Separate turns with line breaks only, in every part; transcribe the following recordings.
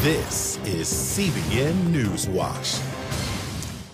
This is CBN NewsWatch.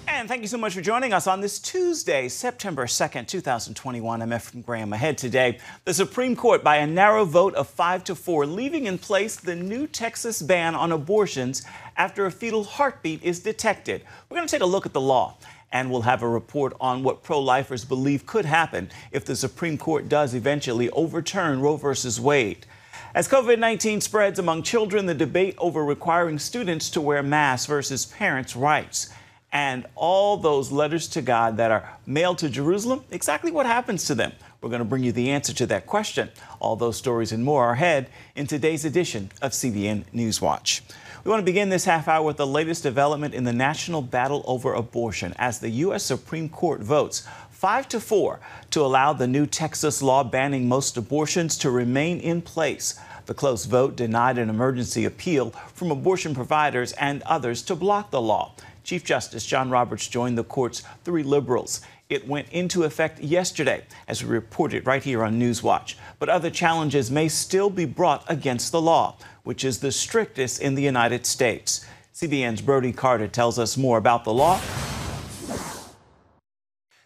And thank you so much for joining us on this Tuesday, September 2nd, 2021. I'm Ephraim Graham. Ahead today, the Supreme Court, by a narrow vote of 5-4, leaving in place the new Texas ban on abortions after a fetal heartbeat is detected. We're going to take a look at the law, and we'll have a report on what pro-lifers believe could happen if the Supreme Court does eventually overturn Roe v. Wade. As COVID-19 spreads among children, the debate over requiring students to wear masks versus parents' rights. And all those letters to God that are mailed to Jerusalem, exactly what happens to them? We're going to bring you the answer to that question. All those stories and more are ahead in today's edition of CBN NewsWatch. We want to begin this half hour with the latest development in the national battle over abortion as the U.S. Supreme Court votes 5-4 to allow the new Texas law banning most abortions to remain in place. The close vote denied an emergency appeal from abortion providers and others to block the law. Chief Justice John Roberts joined the court's 3 liberals. It went into effect yesterday, as we reported right here on NewsWatch. But other challenges may still be brought against the law, which is the strictest in the United States. CBN's Brody Carter tells us more about the law.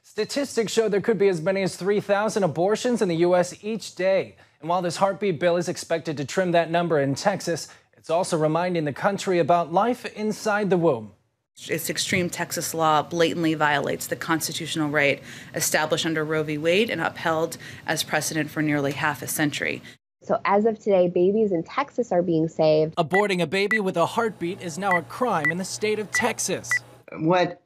Statistics show there could be as many as 3,000 abortions in the U.S. each day. And while this heartbeat bill is expected to trim that number in Texas, it's also reminding the country about life inside the womb.
This extreme Texas law blatantly violates the constitutional right established under Roe v. Wade and upheld as precedent for nearly half a century.
So as of today, babies in Texas are being saved.
Aborting a baby with a heartbeat is now a crime in the state of Texas.
What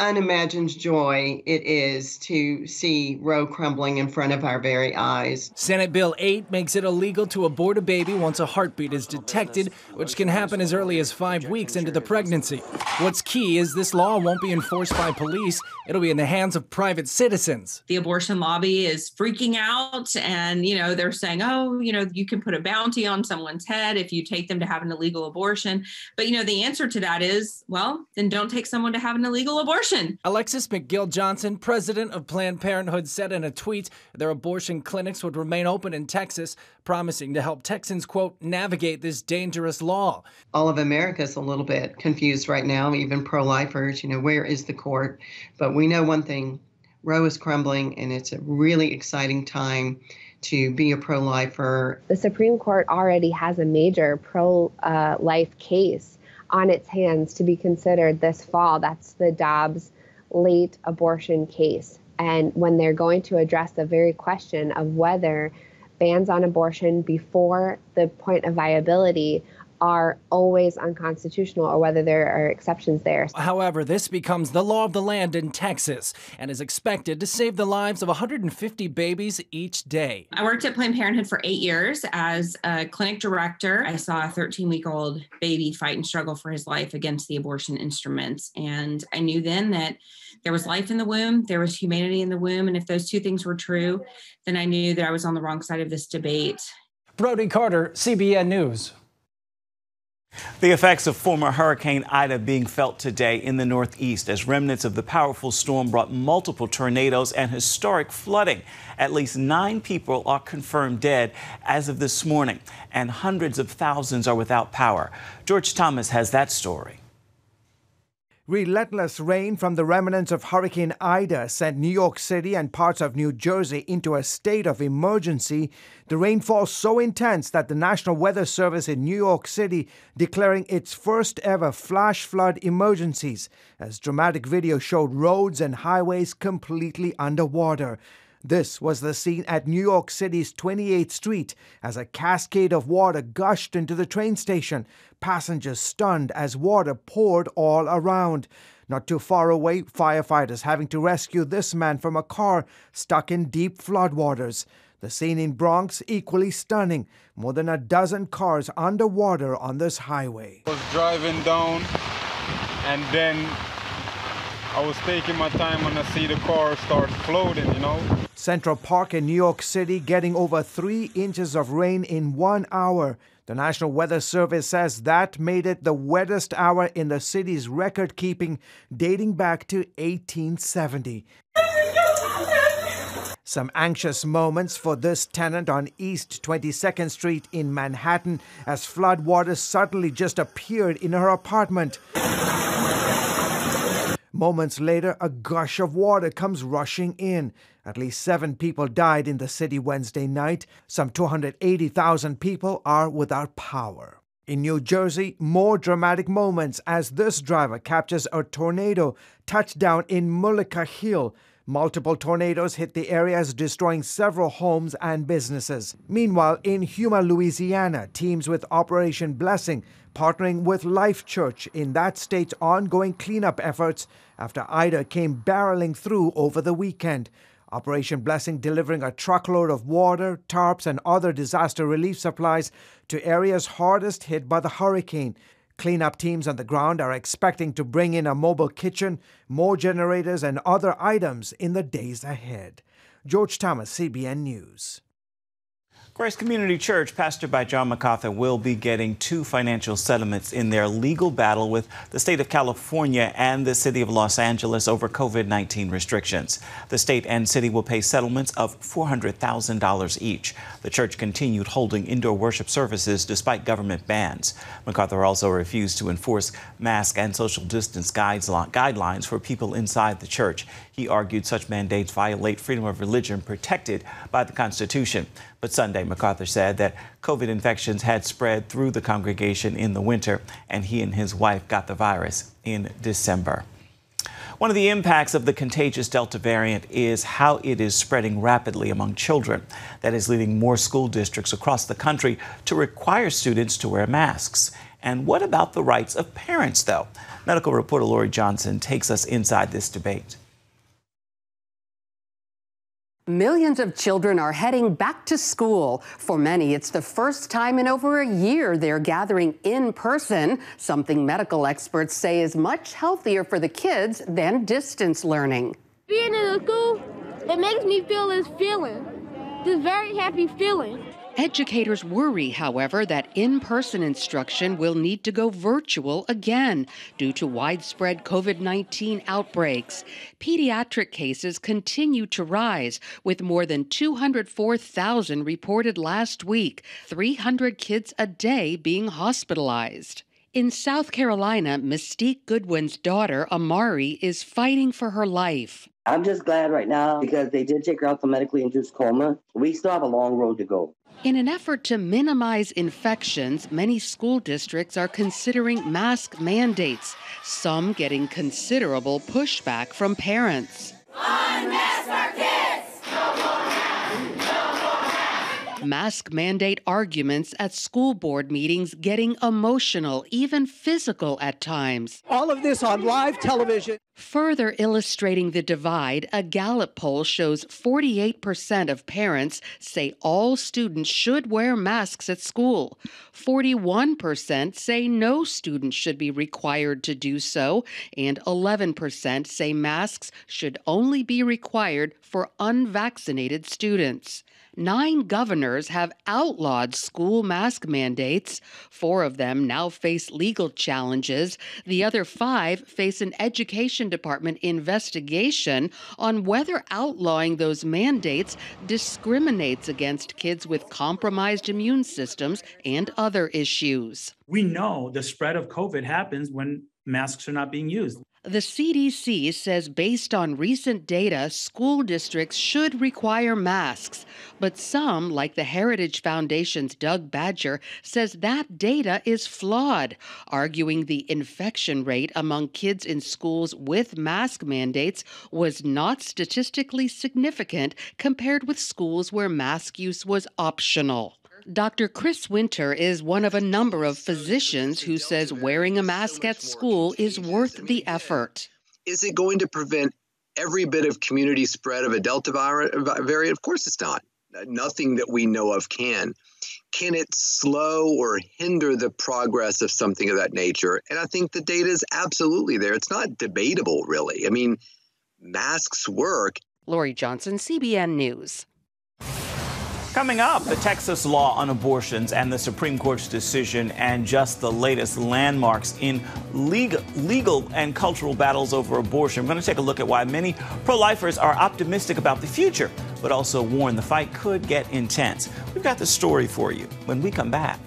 unimagined joy it is to see Roe crumbling in front of our very eyes.
Senate Bill 8 makes it illegal to abort a baby once a heartbeat is detected, which can happen as early as 5 weeks into the pregnancy. What's key is this law won't be enforced by police. It'll be in the hands of private citizens.
The abortion lobby is freaking out and, they're saying, you can put a bounty on someone's head if you take them to have an illegal abortion. But, the answer to that is, well, then don't take someone to have an illegal abortion.
Alexis McGill Johnson, president of Planned Parenthood, said in a tweet their abortion clinics would remain open in Texas, promising to help Texans, quote, navigate this dangerous law.
All of America's a little bit confused right now, even pro-lifers. Where is the court? But we know one thing, Roe is crumbling, and it's a really exciting time to be a pro-lifer.
The Supreme Court already has a major pro-life case on its hands to be considered this fall. That's the Dobbs late abortion case. And when they're going to address the very question of whether bans on abortion before the point of viability are always unconstitutional or whether there are exceptions there.
However, this becomes the law of the land in Texas and is expected to save the lives of 150 babies each day.
I worked at Planned Parenthood for 8 years as a clinic director. I saw a 13-week-old baby fight and struggle for his life against the abortion instruments. And I knew then that there was life in the womb, there was humanity in the womb. And if those two things were true, then I knew that I was on the wrong side of this debate.
Brody Carter, CBN News.
The effects of former Hurricane Ida being felt today in the Northeast as remnants of the powerful storm brought multiple tornadoes and historic flooding. At least 9 people are confirmed dead as of this morning, and hundreds of thousands are without power. George Thomas has that story.
Relentless rain from the remnants of Hurricane Ida sent New York City and parts of New Jersey into a state of emergency. The rainfall so intense that the National Weather Service in New York City declaring its first ever flash flood emergencies, as dramatic video showed roads and highways completely underwater. This was the scene at New York City's 28th Street as a cascade of water gushed into the train station. Passengers stunned as water poured all around. Not too far away, firefighters having to rescue this man from a car stuck in deep floodwaters. The scene in Bronx equally stunning. More than a dozen cars underwater on this highway.
I was driving down and then I was taking my time and I see the car start floating,
Central Park in New York City getting over 3 inches of rain in 1 hour. The National Weather Service says that made it the wettest hour in the city's record-keeping dating back to 1870. Some anxious moments for this tenant on East 22nd Street in Manhattan as floodwaters suddenly just appeared in her apartment. Moments later, a gush of water comes rushing in. At least 7 people died in the city Wednesday night. Some 280,000 people are without power. In New Jersey, more dramatic moments as this driver captures a tornado touchdown in Mullica Hill. Multiple tornadoes hit the areas, destroying several homes and businesses. Meanwhile, in Yuma, Louisiana, teams with Operation Blessing partnering with Life Church in that state's ongoing cleanup efforts after Ida came barreling through over the weekend. Operation Blessing delivering a truckload of water, tarps, and other disaster relief supplies to areas hardest hit by the hurricane. Cleanup teams on the ground are expecting to bring in a mobile kitchen, more generators, and other items in the days ahead. George Thomas, CBN News.
Grace Community Church, pastored by John MacArthur, will be getting 2 financial settlements in their legal battle with the state of California and the city of Los Angeles over COVID-19 restrictions. The state and city will pay settlements of $400,000 each. The church continued holding indoor worship services despite government bans. MacArthur also refused to enforce mask and social distance guidelines for people inside the church. He argued such mandates violate freedom of religion protected by the Constitution. But Sunday, MacArthur said that COVID infections had spread through the congregation in the winter, and he and his wife got the virus in December. One of the impacts of the contagious Delta variant is how it is spreading rapidly among children. That is leading more school districts across the country to require students to wear masks. And what about the rights of parents, though? Medical reporter Lori Johnson takes us inside this debate.
Millions of children are heading back to school. For many, it's the first time in over a year they're gathering in person, something medical experts say is much healthier for the kids than distance learning.
Being in the school, it makes me feel this feeling, this very happy feeling.
Educators worry, however, that in-person instruction will need to go virtual again due to widespread COVID-19 outbreaks. Pediatric cases continue to rise, with more than 204,000 reported last week, 300 kids a day being hospitalized. In South Carolina, Mystique Goodwin's daughter, Amari, is fighting for her life.
I'm just glad right now because they did take her out for medically induced coma. We still have a long road to go.
In an effort to minimize infections, many school districts are considering mask mandates, some getting considerable pushback from parents.
Unmask our kids! No more masks! No more masks!
Mask mandate arguments at school board meetings getting emotional, even physical at times.
All of this on live television.
Further illustrating the divide, a Gallup poll shows 48% of parents say all students should wear masks at school. 41% say no student should be required to do so, and 11% say masks should only be required for unvaccinated students. 9 governors have outlawed school mask mandates. 4 of them now face legal challenges. The other 5 face an education department investigation on whether outlawing those mandates discriminates against kids with compromised immune systems and other issues.
We know the spread of COVID happens when masks are not being used.
The CDC says based on recent data, school districts should require masks. But some, like the Heritage Foundation's Doug Badger, says that data is flawed, arguing the infection rate among kids in schools with mask mandates was not statistically significant compared with schools where mask use was optional. Dr. Chris Winter is one of a number of physicians who says wearing a mask at school is worth the effort.
Is it going to prevent every bit of community spread of a Delta variant? Of course it's not. Nothing that we know of can. Can it slow or hinder the progress of something of that nature? And I think the data is absolutely there. It's not debatable, really. I mean, masks work.
Lori Johnson, CBN News.
Coming up, the Texas law on abortions and the Supreme Court's decision and just the latest landmarks in legal and cultural battles over abortion. We're going to take a look at why many pro-lifers are optimistic about the future but also warned the fight could get intense. We've got the story for you when we come back.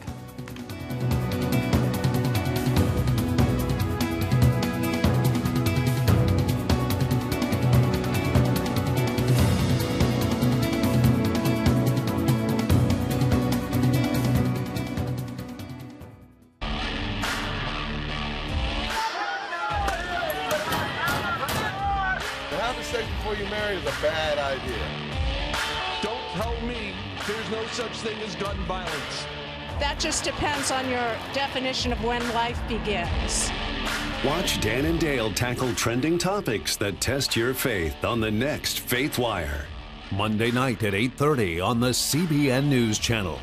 Before you marry is a bad idea.
Don't tell me there's no such thing as gun violence.
That just depends on your definition of when life begins.
Watch Dan and Dale tackle trending topics that test your faith on the next Faith Wire. Monday night at 8:30 on the CBN News Channel.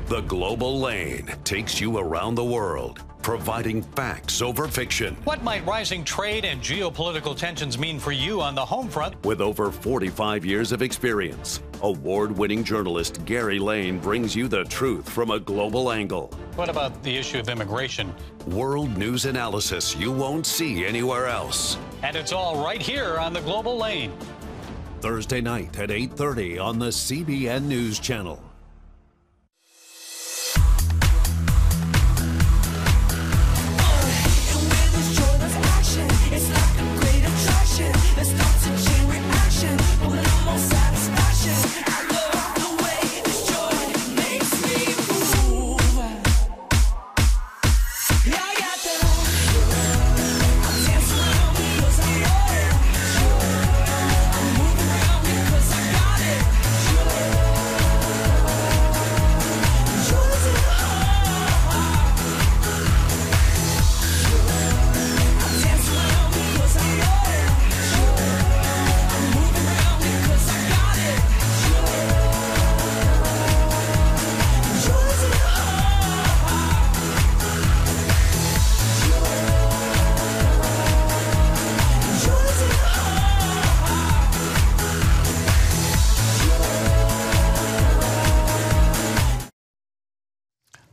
The Global Lane takes you around the world, providing facts over fiction.
What might rising trade and geopolitical tensions mean for you on the home front?
With over 45 years of experience, award-winning journalist Gary Lane brings you the truth from a global angle.
What about the issue of immigration?
World news analysis you won't see anywhere else.
And it's all right here on the Global Lane.
Thursday night at 8:30 on the CBN News Channel.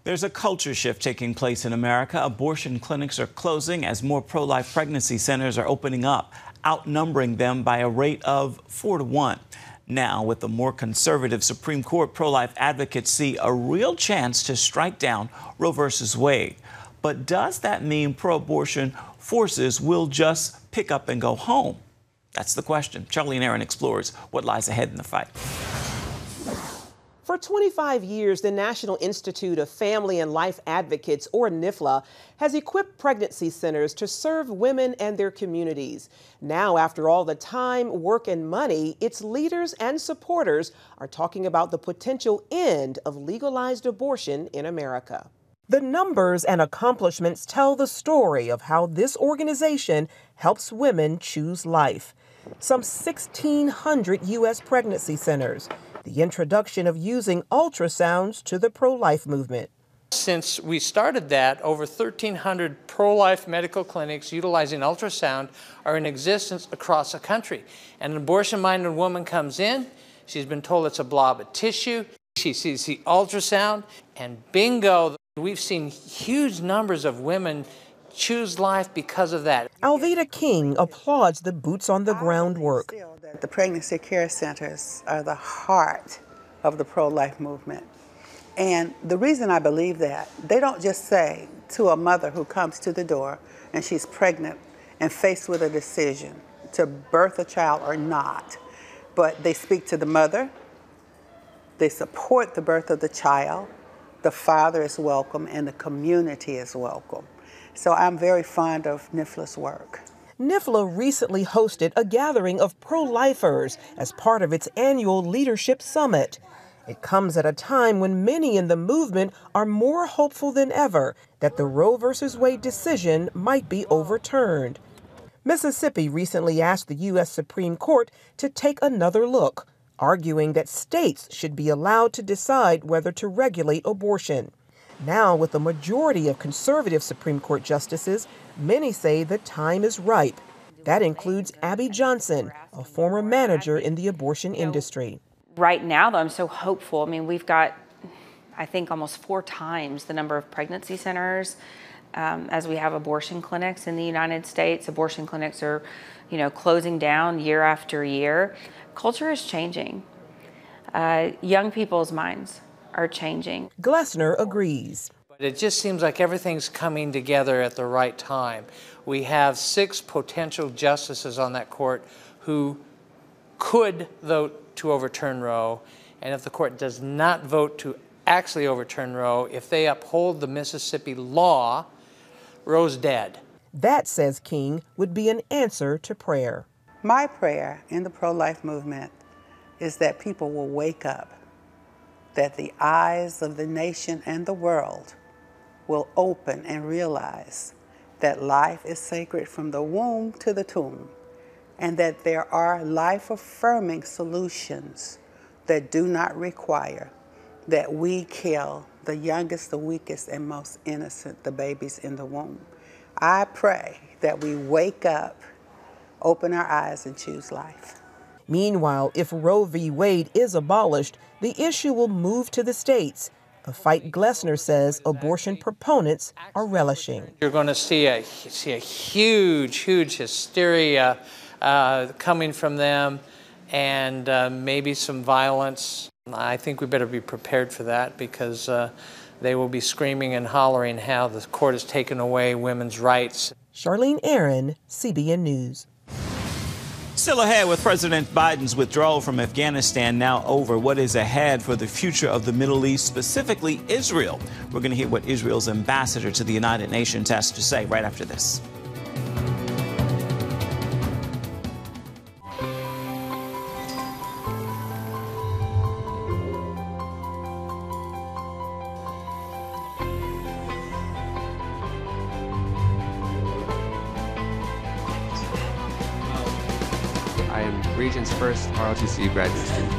There's a culture shift taking place in America. Abortion clinics are closing as more pro-life pregnancy centers are opening up, outnumbering them by a rate of 4-1. Now, with the more conservative Supreme Court, pro-life advocates see a real chance to strike down Roe v. Wade. But does that mean pro-abortion forces will just pick up and go home? That's the question. Charlene Aaron explores what lies ahead in the fight.
For 25 years, the National Institute of Family and Life Advocates, or NIFLA, has equipped pregnancy centers to serve women and their communities. Now, after all the time, work, and money, its leaders and supporters are talking about the potential end of legalized abortion in America. The numbers and accomplishments tell the story of how this organization helps women choose life. Some 1,600 U.S. pregnancy centers. The introduction of using ultrasounds to the pro-life movement.
Since we started that, over 1,300 pro-life medical clinics utilizing ultrasound are in existence across the country. And an abortion-minded woman comes in, she's been told it's a blob of tissue, she sees the ultrasound, and bingo, we've seen huge numbers of women choose life because of that.
Alveda King applauds the boots-on-the-ground work.
The pregnancy care centers are the heart of the pro-life movement. And the reason I believe that, they don't just say to a mother who comes to the door and she's pregnant and faced with a decision to birth a child or not, but they speak to the mother, they support the birth of the child, the father is welcome, and the community is welcome. So I'm very fond of NIFLA's work.
NIFLA recently hosted a gathering of pro-lifers as part of its annual Leadership Summit. It comes at a time when many in the movement are more hopeful than ever that the Roe v. Wade decision might be overturned. Mississippi recently asked the U.S. Supreme Court to take another look, arguing that states should be allowed to decide whether to regulate abortion. Now, with a majority of conservative Supreme Court justices, many say the time is ripe. That includes Abby Johnson, a former manager in the abortion industry.
Right now, though, I'm so hopeful. I mean, we've got, I think, almost 4 times the number of pregnancy centers
as we have abortion clinics in the United States. Abortion clinics are, closing down year after year. Culture is changing. Young people's minds are changing.
Glessner agrees.
But it just seems like everything's coming together at the right time. We have 6 potential justices on that court who could vote to overturn Roe, and if the court does not vote to actually overturn Roe, if they uphold the Mississippi law, Roe's dead.
That, says King, would be an answer to prayer.
My prayer in the pro-life movement is that people will wake up, that the eyes of the nation and the world will open and realize that life is sacred from the womb to the tomb, and that there are life-affirming solutions that do not require that we kill the youngest, the weakest, and most innocent, the babies in the womb. I pray that we wake up, open our eyes, and choose life.
Meanwhile, if Roe v. Wade is abolished, the issue will move to the states, a fight Glessner says abortion proponents are relishing.
You're going to see a huge hysteria coming from them, and maybe some violence. I think we better be prepared for that, because they will be screaming and hollering how the court has taken away women's rights.
Charlene Aaron, CBN News.
Still ahead, with President Biden's withdrawal from Afghanistan now over, what is ahead for the future of the Middle East, specifically Israel? We're going to hear what Israel's ambassador to the United Nations has to say right after this.
I am Region's first ROTC graduate student.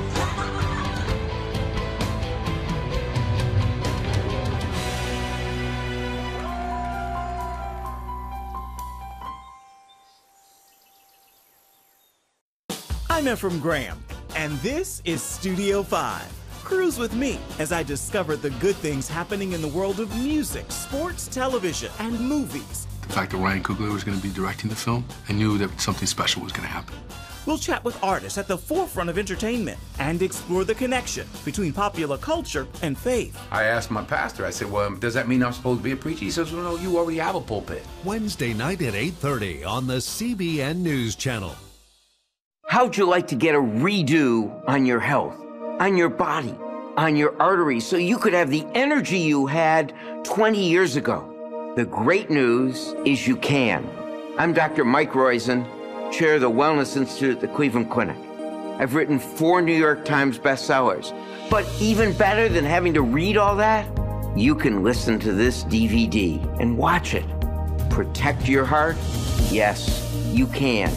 I'm Ephraim Graham, and this is Studio 5. Cruise with me as I discover the good things happening in the world of music, sports, television, and movies.
The fact that Ryan Coogler was going to be directing the film, I knew that something special was going to happen.
We'll chat with artists at the forefront of entertainment and explore the connection between popular culture and faith.
I asked my pastor, I said, well, does that mean I'm supposed to be a preacher? He says, well, no, you already have a pulpit.
Wednesday night at 8:30 on the CBN News Channel.
How'd you like to get a redo on your health, on your body, on your arteries, so you could have the energy you had 20 years ago? The great news is you can. I'm Dr. Mike Roizen, chair of the Wellness Institute at the Cleveland Clinic. I've written 4 New York Times bestsellers. But even better than having to read all that, you can listen to this DVD and watch it. Protect your heart? Yes, you can.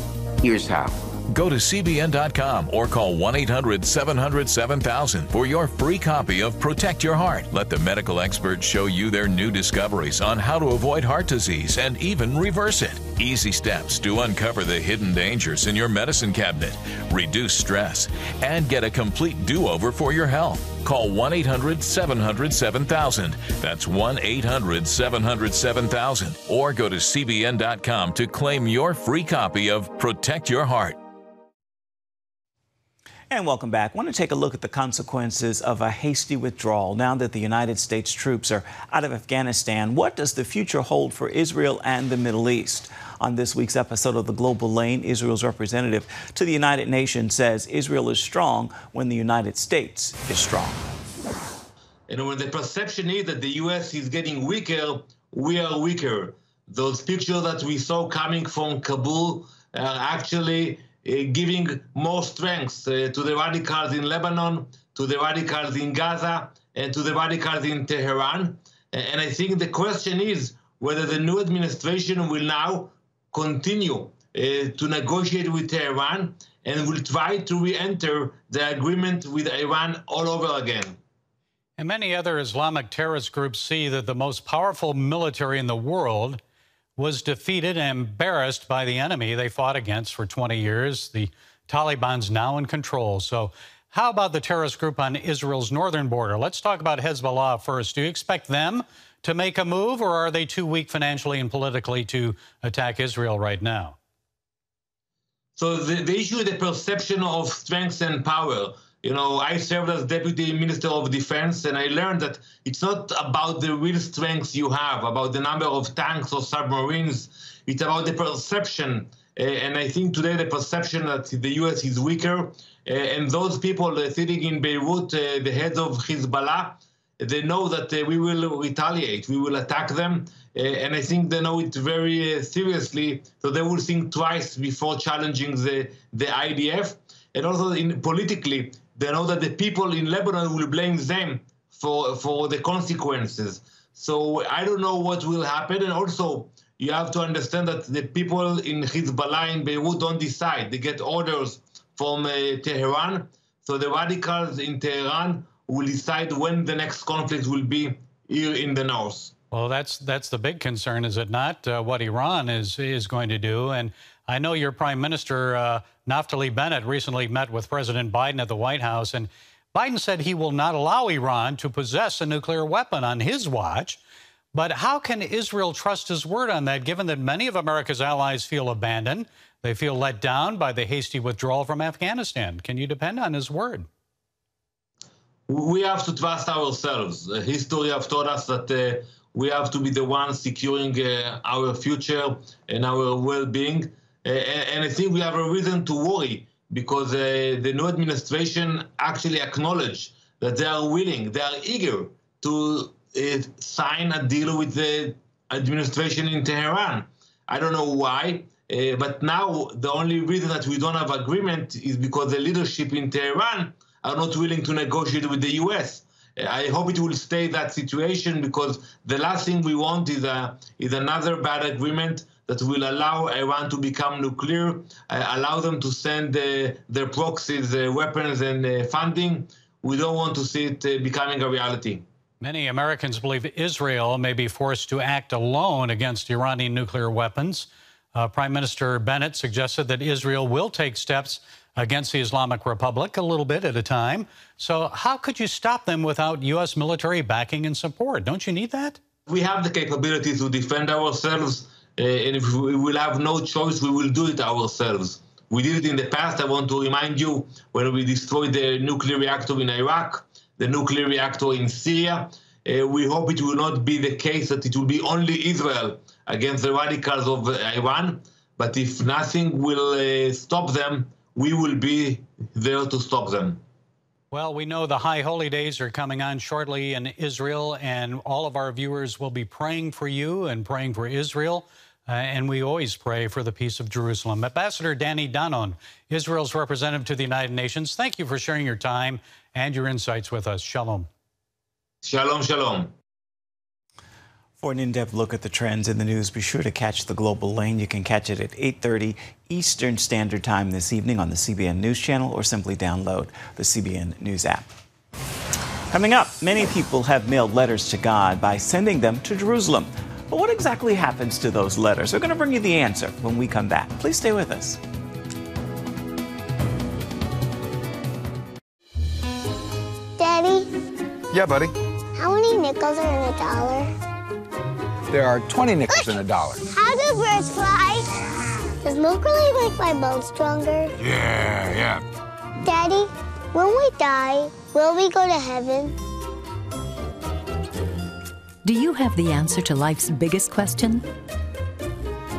Here's how.
Go to CBN.com or call 1-800-700-7000 for your free copy of Protect Your Heart. Let the medical experts show you their new discoveries on how to avoid heart disease and even reverse it. Easy steps to uncover the hidden dangers in your medicine cabinet, reduce stress, and get a complete do-over for your health. Call 1-800-700-7000. That's 1-800-700-7000. Or go to CBN.com to claim your free copy of Protect Your Heart.
And welcome back. I want to take a look at the consequences of a hasty withdrawal. Now that the United States troops are out of Afghanistan, what does the future hold for Israel and the Middle East? On this week's episode of The Global Lane, Israel's representative to the United Nations says Israel is strong when the United States is strong.
And when the perception is that the U.S. is getting weaker, we are weaker. Those pictures that we saw coming from Kabul are actually giving more strength to the radicals in Lebanon, to the radicals in Gaza, and to the radicals in Tehran. And I think the question is whether the new administration will now continue to negotiate with Tehran and will try to re-enter the agreement with Iran all over again.
And many other Islamic terrorist groups see that the most powerful military in the world was defeated and embarrassed by the enemy they fought against for 20 years. The Taliban's now in control. So How about the terrorist group on Israel's northern border? Let's talk about Hezbollah first. Do you expect them to make a move, or are they too weak financially and politically to attack Israel right now?
So the issue is the perception of strength and power. You know, I served as Deputy Minister of Defense, and I learned that it's not about the real strength you have, about the number of tanks or submarines. It's about the perception. And I think today the perception that the U.S. is weaker, and those people sitting in Beirut, the heads of Hezbollah, they know that we will retaliate, we will attack them, and I think they know it very seriously, so they will think twice before challenging the IDF. And also politically, they know that the people in Lebanon will blame them for the consequences. So I don't know what will happen, and also you have to understand that the people in Hezbollah in Beirut don't decide. They get orders from Tehran, so the radicals in Tehran will decide when the next conflict will be here in the north.
Well, that's the big concern, is it not? What Iran is going to do. And I know your Prime Minister, Naftali Bennett, recently met with President Biden at the White House, and Biden said he will not allow Iran to possess a nuclear weapon on his watch. But how can Israel trust his word on that, given that many of America's allies feel abandoned? They feel let down by the hasty withdrawal from Afghanistan. Can you depend on his word?
We have to trust ourselves. History have taught us that we have to be the ones securing our future and our well-being. And I think we have a reason to worry, because the new administration actually acknowledged that they are willing, they are eager to sign a deal with the administration in Tehran. I don't know why, but now the only reason that we don't have agreement is because the leadership in Tehran are not willing to negotiate with the U.S. I hope it will stay that situation, because the last thing we want is another bad agreement that will allow Iran to become nuclear, allow them to send their proxies weapons and funding. We don't want to see it becoming a reality.
Many Americans believe Israel may be forced to act alone against Iranian nuclear weapons. Prime Minister Bennett suggested that Israel will take steps against the Islamic Republic, a little bit at a time. So how could you stop them without U.S. military backing and support? Don't you need that?
We have the capability to defend ourselves, and if we will have no choice, we will do it ourselves. We did it in the past. I want to remind you, when we destroyed the nuclear reactor in Iraq, the nuclear reactor in Syria. We hope it will not be the case that it will be only Israel against the radicals of Iran. But if nothing will stop them, we will be there to stop them.
Well, we know the high holy days are coming on shortly in Israel, and all of our viewers will be praying for you and praying for Israel. And we always pray for the peace of Jerusalem. Ambassador Danny Danon, Israel's representative to the United Nations, thank you for sharing your time and your insights with us. Shalom.
Shalom, shalom.
For an in-depth look at the trends in the news, be sure to catch the Global Lane. You can catch it at 8:30 Eastern Standard Time this evening on the CBN News Channel, or simply download the CBN News app. Coming up, many people have mailed letters to God by sending them to Jerusalem. But what exactly happens to those letters? We're going to bring you the answer when we come back. Please stay with us.
Daddy?
Yeah, buddy?
How many nickels are in a dollar?
There are 20 nickels in a dollar.
How do birds fly? Does milk really make my bones stronger?
Yeah.
Daddy, when we die, will we go to heaven?
Do you have the answer to life's biggest question?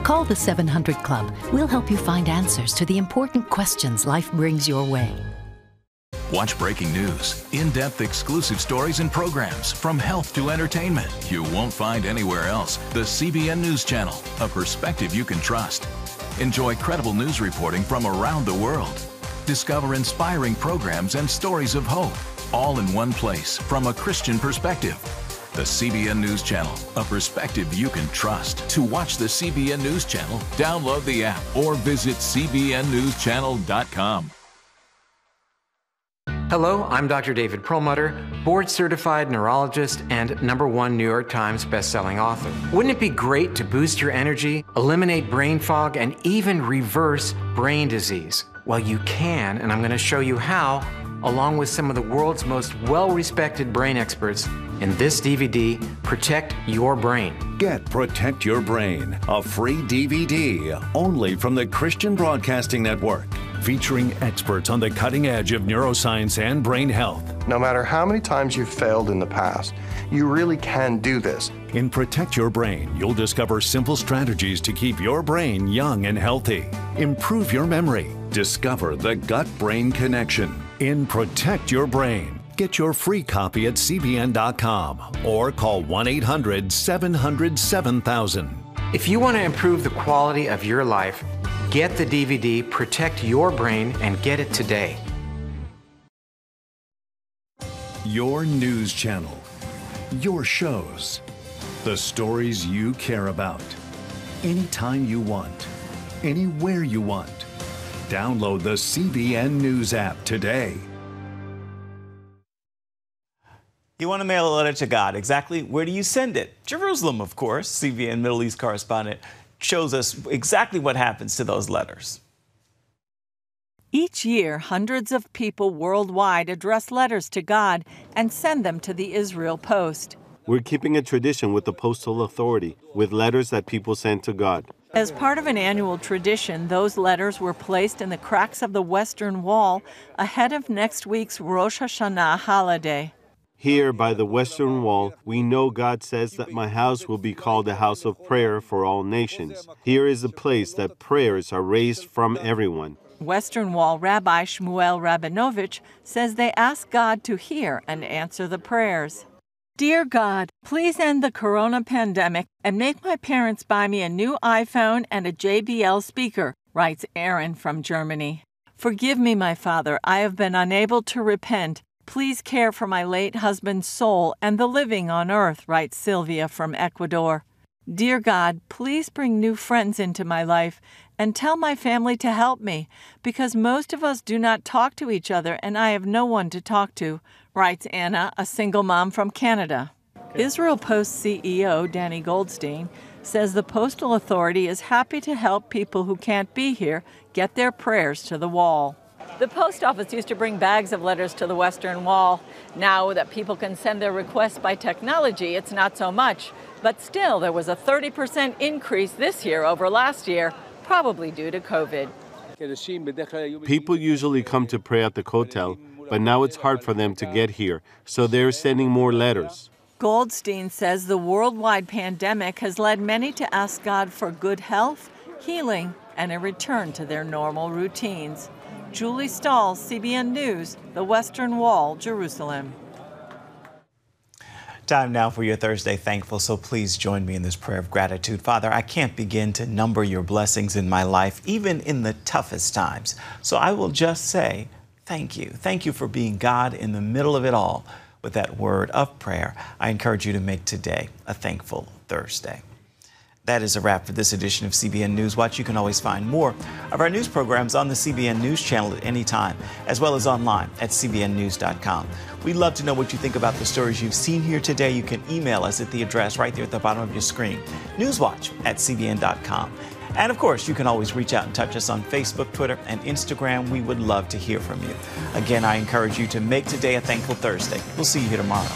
Call the 700 Club. We'll help you find answers to the important questions life brings your way.
Watch breaking news, in-depth exclusive stories and programs, from health to entertainment, you won't find anywhere else. The CBN News Channel, a perspective you can trust. Enjoy credible news reporting from around the world. Discover inspiring programs and stories of hope, all in one place from a Christian perspective. The CBN News Channel, a perspective you can trust. To watch the CBN News Channel, download the app or visit cbnnewschannel.com.
Hello, I'm Dr. David Perlmutter, board-certified neurologist and #1 New York Times bestselling author. Wouldn't it be great to boost your energy, eliminate brain fog, and even reverse brain disease? Well, you can, and I'm going to show you how along with some of the world's most well-respected brain experts, in this DVD, Protect Your Brain.
Get Protect Your Brain, a free DVD only from the Christian Broadcasting Network, featuring experts on the cutting edge of neuroscience and brain health.
No matter how many times you've failed in the past, you really can do this.
In Protect Your Brain, you'll discover simple strategies to keep your brain young and healthy. Improve your memory. Discover the gut-brain connection. In Protect Your Brain, get your free copy at CBN.com or call 1-800-700-7000.
If you want to improve the quality of your life, get the DVD Protect Your Brain and get it today.
Your news channel. Your shows. The stories you care about. Anytime you want. Anywhere you want. Download the CBN News app today.
You want to mail a letter to God. Exactly where do you send it? Jerusalem, of course. CBN Middle East correspondent shows us exactly what happens to those letters.
Each year, hundreds of people worldwide address letters to God and send them to the Israel Post.
We're keeping a tradition with the Postal Authority, with letters that people send to God.
As part of an annual tradition, those letters were placed in the cracks of the Western Wall ahead of next week's Rosh Hashanah holiday.
Here by the Western Wall, we know God says that my house will be called a house of prayer for all nations. Here is a place that prayers are raised from everyone.
Western Wall Rabbi Shmuel Rabinovich says they ask God to hear and answer the prayers. Dear God, please end the corona pandemic and make my parents buy me a new iPhone and a JBL speaker, writes Aaron from Germany. Forgive me, my Father, I have been unable to repent. Please care for my late husband's soul and the living on earth, writes Sylvia from Ecuador. Dear God, please bring new friends into my life and tell my family to help me, because most of us do not talk to each other and I have no one to talk to, writes Anna, a single mom from Canada. Israel Post CEO Danny Goldstein says the Postal Authority is happy to help people who can't be here get their prayers to the wall. The post office used to bring bags of letters to the Western Wall. Now that people can send their requests by technology, it's not so much. But still, there was a 30% increase this year over last year, probably due to COVID.
People usually come to pray at the Kotel, but now it's hard for them to get here, so they're sending more letters.
Goldstein says the worldwide pandemic has led many to ask God for good health, healing, and a return to their normal routines. Julie Stahl, CBN News, the Western Wall, Jerusalem.
Time now for your Thursday Thankful, so please join me in this prayer of gratitude. Father, I can't begin to number your blessings in my life, even in the toughest times. So I will just say thank you. Thank you for being God in the middle of it all. With that word of prayer, I encourage you to make today a thankful Thursday. That is a wrap for this edition of CBN NewsWatch. You can always find more of our news programs on the CBN News Channel at any time, as well as online at cbnnews.com. We'd love to know what you think about the stories you've seen here today. You can email us at the address right there at the bottom of your screen, newswatch@cbn.com. And of course, you can always reach out and touch us on Facebook, Twitter, and Instagram. We would love to hear from you. Again, I encourage you to make today a thankful Thursday. We'll see you here tomorrow.